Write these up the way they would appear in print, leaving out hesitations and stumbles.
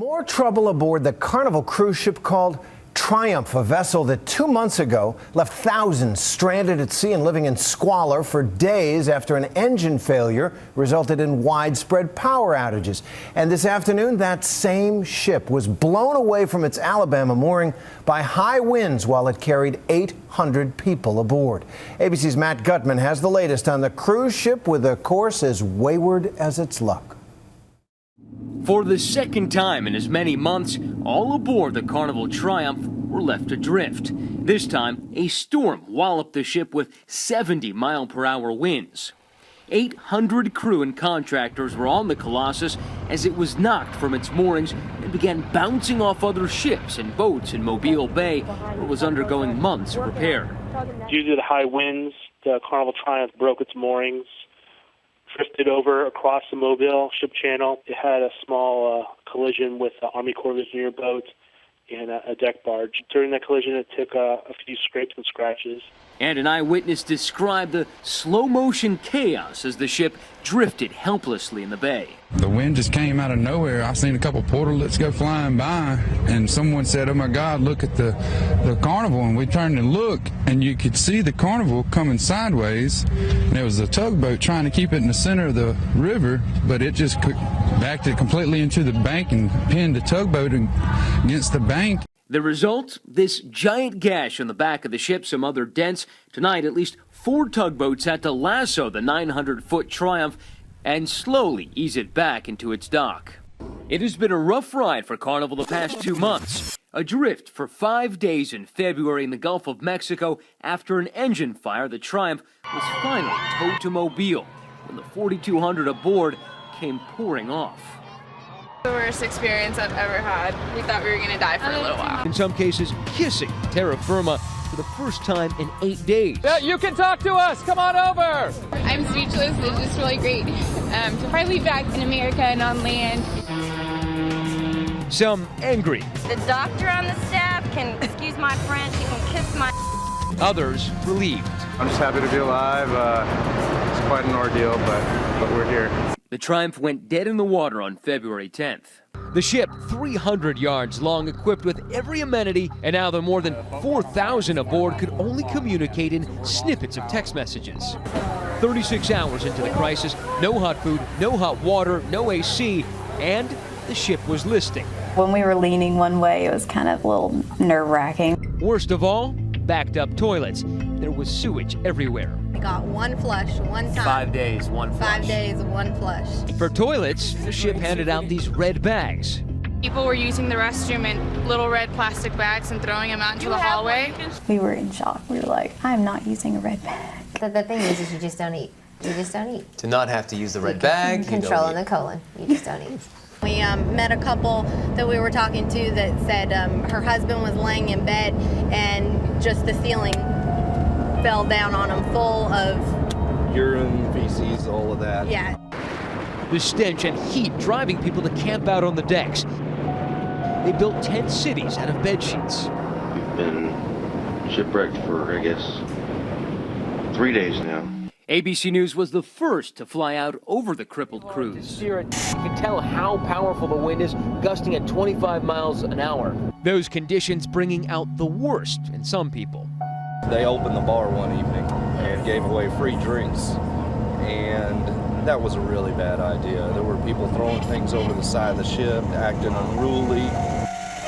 More trouble aboard the Carnival cruise ship called Triumph, a vessel that 2 months ago left thousands stranded at sea and living in squalor for days after an engine failure resulted in widespread power outages. And this afternoon, that same ship was blown away from its Alabama mooring by high winds while it carried 800 people aboard. ABC's Matt Gutman has the latest on the cruise ship with a course as wayward as its luck. For the second time in as many months, all aboard the Carnival Triumph were left adrift. This time, a storm walloped the ship with 70-mile-per-hour winds. 800 crew and contractors were on the Colossus as it was knocked from its moorings and began bouncing off other ships and boats in Mobile Bay, where it was undergoing months of repair. Due to the high winds, the Carnival Triumph broke its moorings, drifted over across the Mobile ship channel. It had a small collision with the Army Corps of Engineer boat and a deck barge. During that collision, it took a few scrapes and scratches. And an eyewitness described the slow-motion chaos as the ship drifted helplessly in the bay. The wind just came out of nowhere. I've seen a couple portalets go flying by, and someone said, "Oh my God, look at the Carnival." And we turned and looked, and you could see the Carnival coming sideways. And there was a tugboat trying to keep it in the center of the river, but it just backed it completely into the bank and pinned the tugboat against the bank. The result? This giant gash on the back of the ship, some other dents. Tonight, at least 4 tugboats had to lasso the 900-foot Triumph and slowly ease it back into its dock. It has been a rough ride for Carnival the past 2 months. Adrift for 5 days in February in the Gulf of Mexico after an engine fire, the Triumph was finally towed to Mobile when the 4,200 aboard came pouring off. The worst experience I've ever had. We thought we were going to die for a little while. In some cases, kissing terra firma for the first time in 8 days. Yeah, you can talk to us. Come on over. I'm speechless. It's just really great to finally be back in America and on land. Some angry. The doctor on the staff can, excuse my French, he can kiss my... Others relieved. I'm just happy to be alive. It's quite an ordeal, but we're here. The Triumph went dead in the water on February 10th. The ship, 300 yards long, equipped with every amenity, and now the more than 4,000 aboard could only communicate in snippets of text messages. 36 hours into the crisis, no hot food, no hot water, no AC, and the ship was listing. When we were leaning one way, it was kind of a little nerve-wracking. Worst of all, backed up toilets. There was sewage everywhere. We got one flush, one time. 5 days, one flush. 5 days, one flush. For toilets, the ship handed out these red bags. People were using the restroom in little red plastic bags and throwing them out into the hallway. We were in shock. We were like, I'm not using a red bag. The thing is you just don't eat. You just don't eat. To not have to use the red bag, Controlling the colon. You just don't eat. We met a couple that we were talking to that said her husband was laying in bed and just the ceiling fell down on him full of urine, feces, all of that. Yeah. The stench and heat driving people to camp out on the decks. They built tent cities out of bed sheets. We've been shipwrecked for, I guess, 3 days now. ABC News was the first to fly out over the crippled cruise. You can tell how powerful the wind is, gusting at 25 miles an hour. Those conditions bringing out the worst in some people. They opened the bar one evening and gave away free drinks, and that was a really bad idea. There were people throwing things over the side of the ship, acting unruly.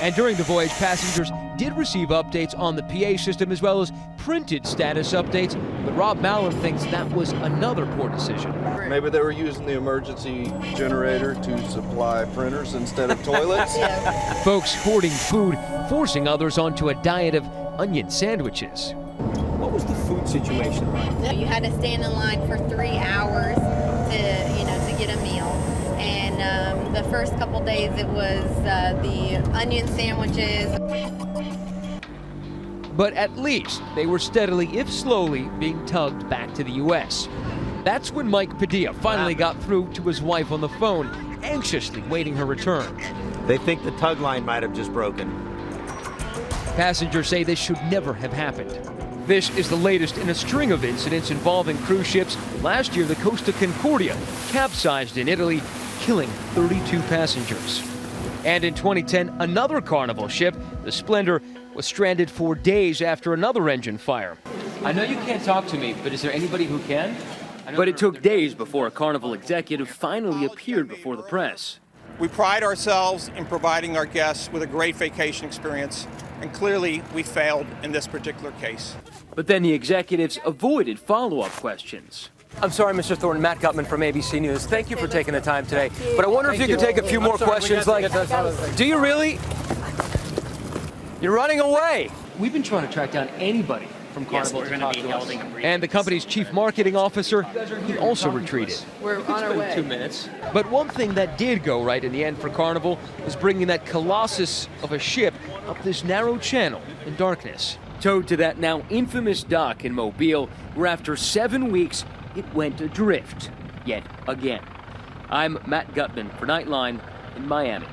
And during the voyage, passengers did receive updates on the PA system as well as printed status updates, but Rob Mallon thinks that was another poor decision. Maybe they were using the emergency generator to supply printers instead of toilets. Folks hoarding food, forcing others onto a diet of onion sandwiches. What was the food situation like? You had to stand in line for 3 hours to get a meal. And the first couple days it was the onion sandwiches. But at least they were steadily, if slowly, being tugged back to the U.S. That's when Mike Padilla finally got through to his wife on the phone, anxiously waiting her return. They think the tug line might have just broken. Passengers say this should never have happened. This is the latest in a string of incidents involving cruise ships. Last year, the Costa Concordia capsized in Italy, killing 32 passengers. And in 2010, another Carnival ship, the Splendor, was stranded for days after another engine fire. I know you can't talk to me, but is there anybody who can? But it took days before a Carnival executive finally appeared before the press. We pride ourselves in providing our guests with a great vacation experience, and clearly we failed in this particular case. But then the executives avoided follow-up questions. I'm sorry, Mr. Thornton. Matt Gutman from ABC News. Thank you for taking the time today. But I wonder if you could take a few more questions. Like, do you really? You're running away. We've been trying to track down anybody from Carnival to talk to us. And the company's chief marketing officer, he also retreated. We're on our way. 2 minutes. But one thing that did go right in the end for Carnival was bringing that colossus of a ship up this narrow channel in darkness. Towed to that now infamous dock in Mobile, where after 7 weeks, it went adrift yet again. I'm Matt Gutman for Nightline in Miami.